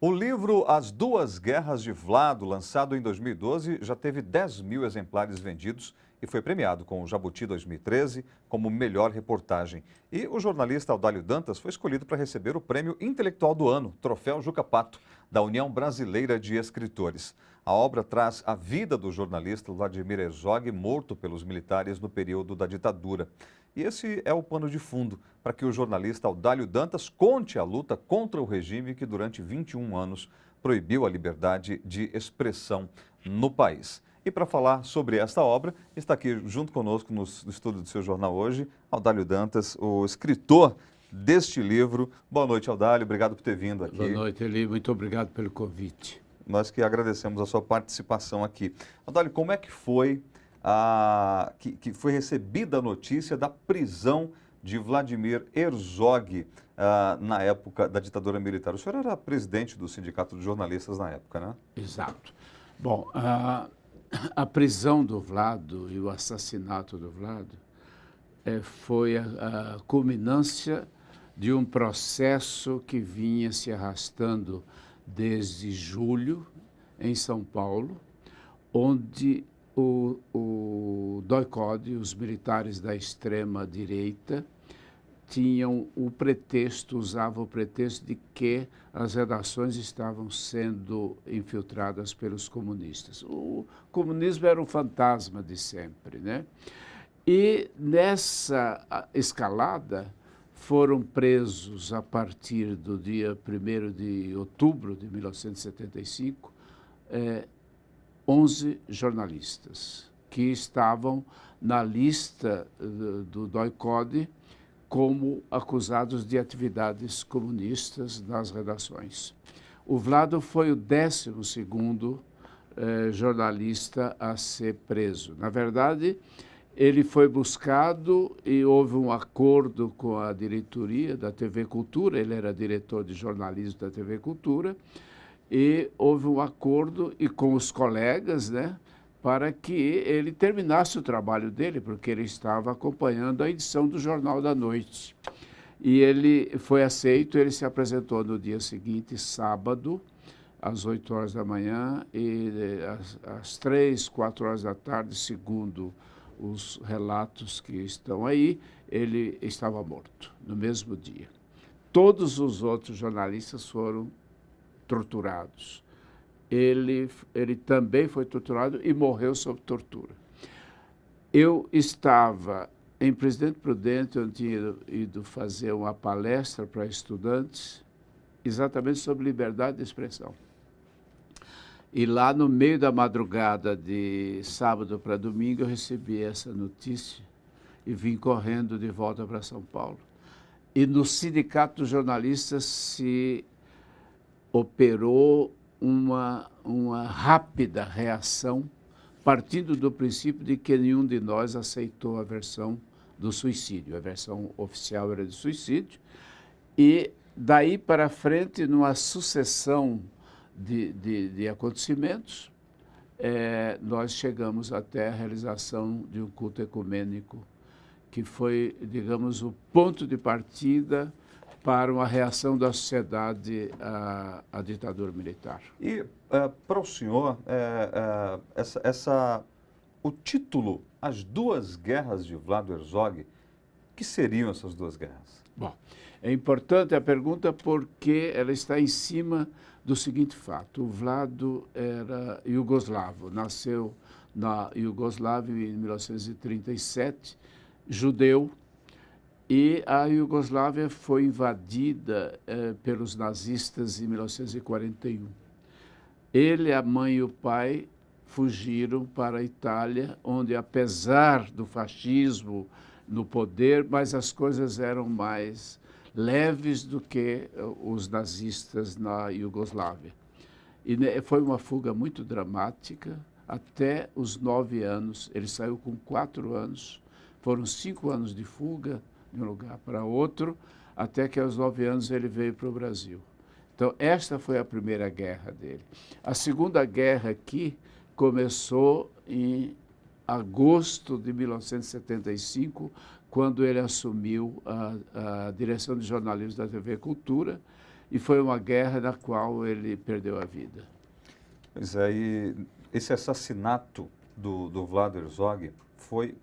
O livro As Duas Guerras de Vlado, lançado em 2012, já teve 10 mil exemplares vendidos e foi premiado com o Jabuti 2013 como melhor reportagem. E o jornalista Audálio Dantas foi escolhido para receber o Prêmio Intelectual do Ano, Troféu Juca Pato, da União Brasileira de Escritores. A obra traz a vida do jornalista Vladimir Herzog, morto pelos militares no período da ditadura. E esse é o pano de fundo para que o jornalista Audálio Dantas conte a luta contra o regime que durante 21 anos proibiu a liberdade de expressão no país. E para falar sobre esta obra, está aqui junto conosco no estúdio do seu jornal hoje, Audálio Dantas, o escritor deste livro. Boa noite, Audálio. Obrigado por ter vindo aqui. Boa noite, Eli. Muito obrigado pelo convite. Nós que agradecemos a sua participação aqui. Audálio, como é que foi que foi recebida a notícia da prisão de Vladimir Herzog na época da ditadura militar? O senhor era presidente do Sindicato de Jornalistas na época, né? Exato. Bom, a prisão do Vlado e o assassinato do Vlado foi a culminância de um processo que vinha se arrastando desde julho em São Paulo, onde o DOI-CODE, os militares da extrema-direita, usavam o pretexto de que as redações estavam sendo infiltradas pelos comunistas. O comunismo era um fantasma de sempre, né? E nessa escalada foram presos a partir do dia 1º de outubro de 1975, 11 jornalistas que estavam na lista do DOI-CODE como acusados de atividades comunistas nas redações. O Vlado foi o 12º jornalista a ser preso. Na verdade, ele foi buscado e houve um acordo com a diretoria da TV Cultura, ele era diretor de jornalismo da TV Cultura, e houve um acordo e com os colegas, né, para que ele terminasse o trabalho dele, porque ele estava acompanhando a edição do Jornal da Noite. E ele foi aceito, ele se apresentou no dia seguinte, sábado, às 8 horas da manhã, e às 3, 4 horas da tarde, segundo os relatos que estão aí, ele estava morto, no mesmo dia. Todos os outros jornalistas foram torturados. Ele também foi torturado e morreu sob tortura. Eu estava em Presidente Prudente, onde tinha ido fazer uma palestra para estudantes, exatamente sobre liberdade de expressão. E lá no meio da madrugada de sábado para domingo eu recebi essa notícia e vim correndo de volta para São Paulo. E no Sindicato dos Jornalistas se operou uma rápida reação, partindo do princípio de que nenhum de nós aceitou a versão do suicídio. A versão oficial era de suicídio. E daí para frente, numa sucessão de acontecimentos, nós chegamos até a realização de um culto ecumênico, que foi, digamos, o ponto de partida para uma reação da sociedade à ditadura militar. E para o senhor, o título As Duas Guerras de Vlado Herzog, que seriam essas duas guerras? Bom, é importante a pergunta porque ela está em cima do seguinte fato. O Vlado era iugoslavo, nasceu na Iugoslávia em 1937, judeu, e a Iugoslávia foi invadida pelos nazistas em 1941. Ele, a mãe e o pai fugiram para a Itália, onde, apesar do fascismo no poder, mas as coisas eram mais leves do que os nazistas na Iugoslávia. E foi uma fuga muito dramática, até os 9 anos. Ele saiu com 4 anos, foram 5 anos de fuga de um lugar para outro, até que aos 9 anos ele veio para o Brasil. Então, esta foi a primeira guerra dele. A segunda guerra aqui começou em agosto de 1975, quando ele assumiu a direção de jornalismo da TV Cultura, e foi uma guerra na qual ele perdeu a vida. Pois é, e esse assassinato do Vlado Herzog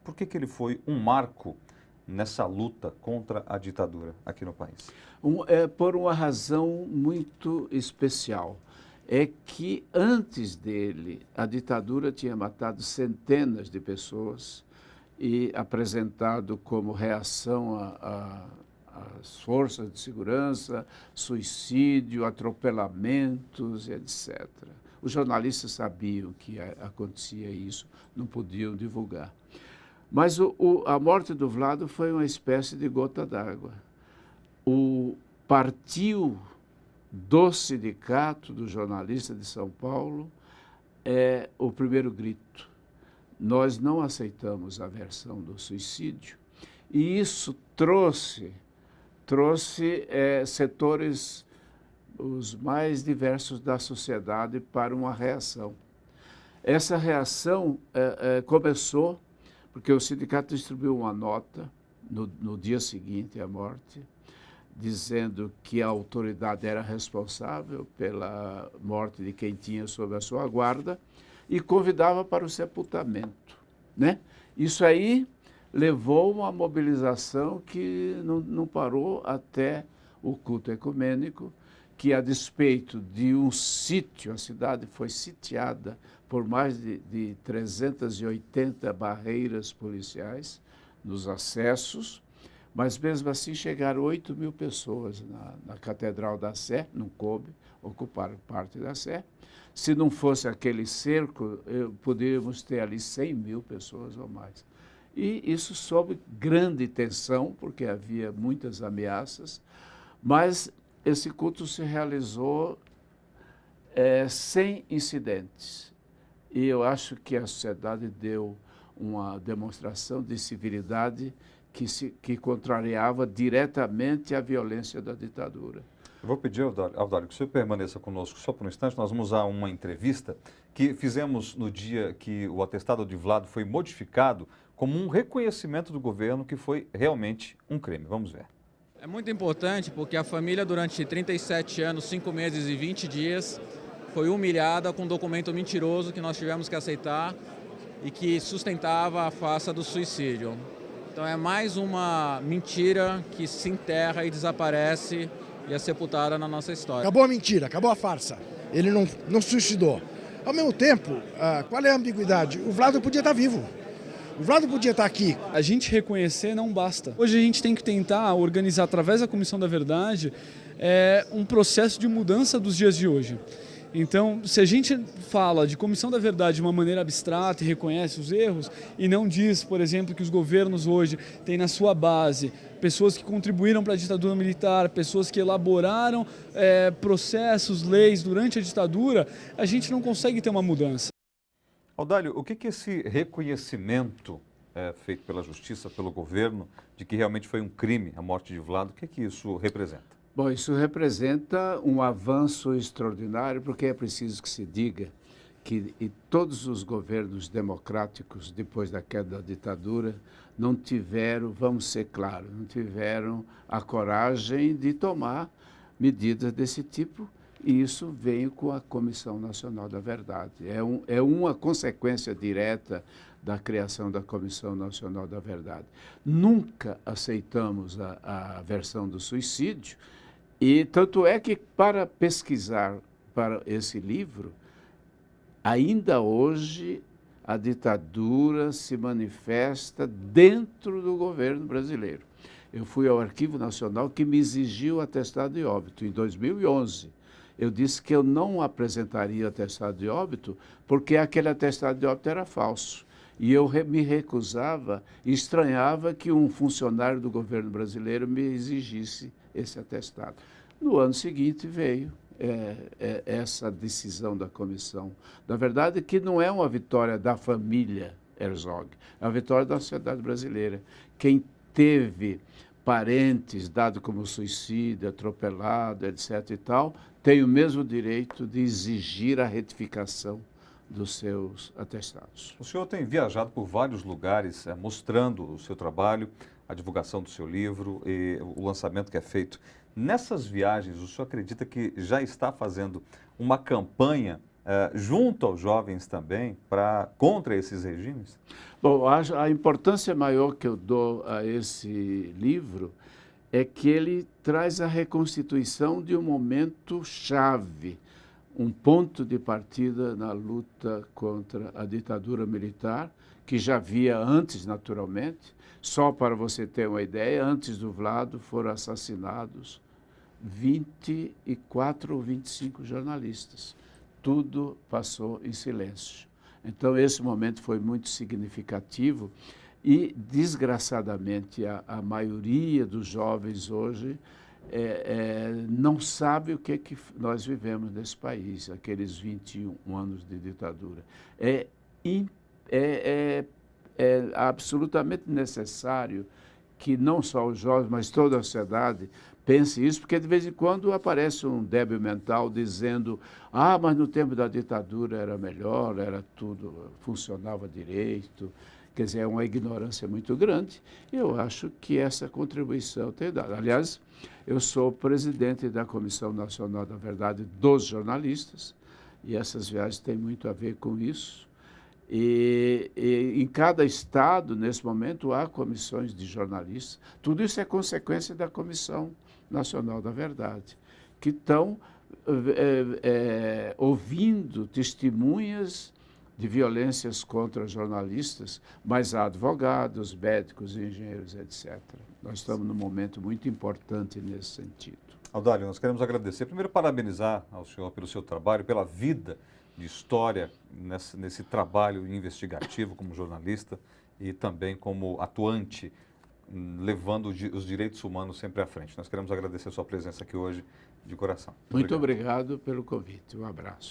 por que ele foi um marco nessa luta contra a ditadura aqui no país? Por uma razão muito especial. É que antes dele, a ditadura tinha matado centenas de pessoas e apresentado como reação às forças de segurança, suicídio, atropelamentos, etc. Os jornalistas sabiam que acontecia isso, não podiam divulgar. Mas a morte do Vlado foi uma espécie de gota d'água. Partiu do Sindicato dos Jornalistas de São Paulo o primeiro grito. Nós não aceitamos a versão do suicídio e isso trouxe setores os mais diversos da sociedade para uma reação. Essa reação começou porque o sindicato distribuiu uma nota no dia seguinte à morte, dizendo que a autoridade era responsável pela morte de quem tinha sob a sua guarda e convidava para o sepultamento, né? Isso aí levou uma mobilização que não parou até o culto ecumênico, que a despeito de um sítio, a cidade foi sitiada por mais de 380 barreiras policiais nos acessos, mas mesmo assim chegaram 8.000 pessoas na Catedral da Sé, não coube, ocuparam parte da Sé. Se não fosse aquele cerco, poderíamos ter ali 100.000 pessoas ou mais. E isso sob grande tensão, porque havia muitas ameaças, mas esse culto se realizou sem incidentes. E eu acho que a sociedade deu uma demonstração de civilidade que contrariava diretamente a violência da ditadura. Eu vou pedir, Audário, que o senhor permaneça conosco só por um instante. Nós vamos a uma entrevista que fizemos no dia que o atestado de Vlado foi modificado como um reconhecimento do governo que foi realmente um crime. Vamos ver. É muito importante porque a família, durante 37 anos, 5 meses e 20 dias, foi humilhada com um documento mentiroso que nós tivemos que aceitar e que sustentava a farsa do suicídio. Então é mais uma mentira que se enterra e desaparece e é sepultada na nossa história. Acabou a mentira, acabou a farsa. Ele não suicidou. Ao mesmo tempo, qual é a ambiguidade? O Vlado podia estar vivo. O Vlado podia estar aqui. A gente reconhecer não basta. Hoje a gente tem que tentar organizar, através da Comissão da Verdade, um processo de mudança dos dias de hoje. Então, se a gente fala de Comissão da Verdade de uma maneira abstrata e reconhece os erros, e não diz, por exemplo, que os governos hoje têm na sua base pessoas que contribuíram para a ditadura militar, pessoas que elaboraram processos, leis durante a ditadura, a gente não consegue ter uma mudança. Audálio, o que esse reconhecimento feito pela Justiça, pelo governo, de que realmente foi um crime a morte de Vlado, o que isso representa? Bom, isso representa um avanço extraordinário, porque é preciso que se diga que todos os governos democráticos, depois da queda da ditadura, não tiveram, vamos ser claros, não tiveram a coragem de tomar medidas desse tipo, e isso veio com a Comissão Nacional da Verdade. É uma consequência direta da criação da Comissão Nacional da Verdade. Nunca aceitamos a versão do suicídio, e tanto é que, para pesquisar para esse livro, ainda hoje a ditadura se manifesta dentro do governo brasileiro. Eu fui ao Arquivo Nacional, que me exigiu o atestado de óbito em 2011. Eu disse que eu não apresentaria atestado de óbito porque aquele atestado de óbito era falso. E eu me recusava, estranhava que um funcionário do governo brasileiro me exigisse esse atestado. No ano seguinte veio essa decisão da comissão. Na verdade, que não é uma vitória da família Herzog, é uma vitória da sociedade brasileira. Quem teve parentes dado como suicida, atropelado, etc. e tal, tem o mesmo direito de exigir a retificação dos seus atestados. O senhor tem viajado por vários lugares mostrando o seu trabalho, a divulgação do seu livro e o lançamento que é feito. Nessas viagens, o senhor acredita que já está fazendo uma campanha junto aos jovens também contra esses regimes? Bom, a importância maior que eu dou a esse livro é que ele traz a reconstituição de um momento chave, um ponto de partida na luta contra a ditadura militar, que já havia antes, naturalmente. Só para você ter uma ideia, antes do Vlado foram assassinados 24 ou 25 jornalistas. Tudo passou em silêncio. Então, esse momento foi muito significativo e, desgraçadamente, a maioria dos jovens hoje não sabe o que nós vivemos nesse país, aqueles 21 anos de ditadura. É absolutamente necessário que não só os jovens, mas toda a sociedade pense isso, porque de vez em quando aparece um débil mental dizendo: ah, mas no tempo da ditadura era melhor, era tudo, funcionava direito. Quer dizer, é uma ignorância muito grande. E eu acho que essa contribuição tem dado. Aliás, eu sou presidente da Comissão Nacional da Verdade dos Jornalistas, e essas viagens têm muito a ver com isso. E em cada estado, nesse momento, há comissões de jornalistas. Tudo isso é consequência da Comissão Nacional da Verdade, que estão ouvindo testemunhas de violências contra jornalistas, mas há advogados, médicos, engenheiros, etc. Nós estamos num momento muito importante nesse sentido. Audálio, nós queremos agradecer, primeiro parabenizar ao senhor pelo seu trabalho, pela vida de história nesse trabalho investigativo como jornalista e também como atuante, levando os direitos humanos sempre à frente. Nós queremos agradecer a sua presença aqui hoje de coração. Muito obrigado pelo convite. Um abraço.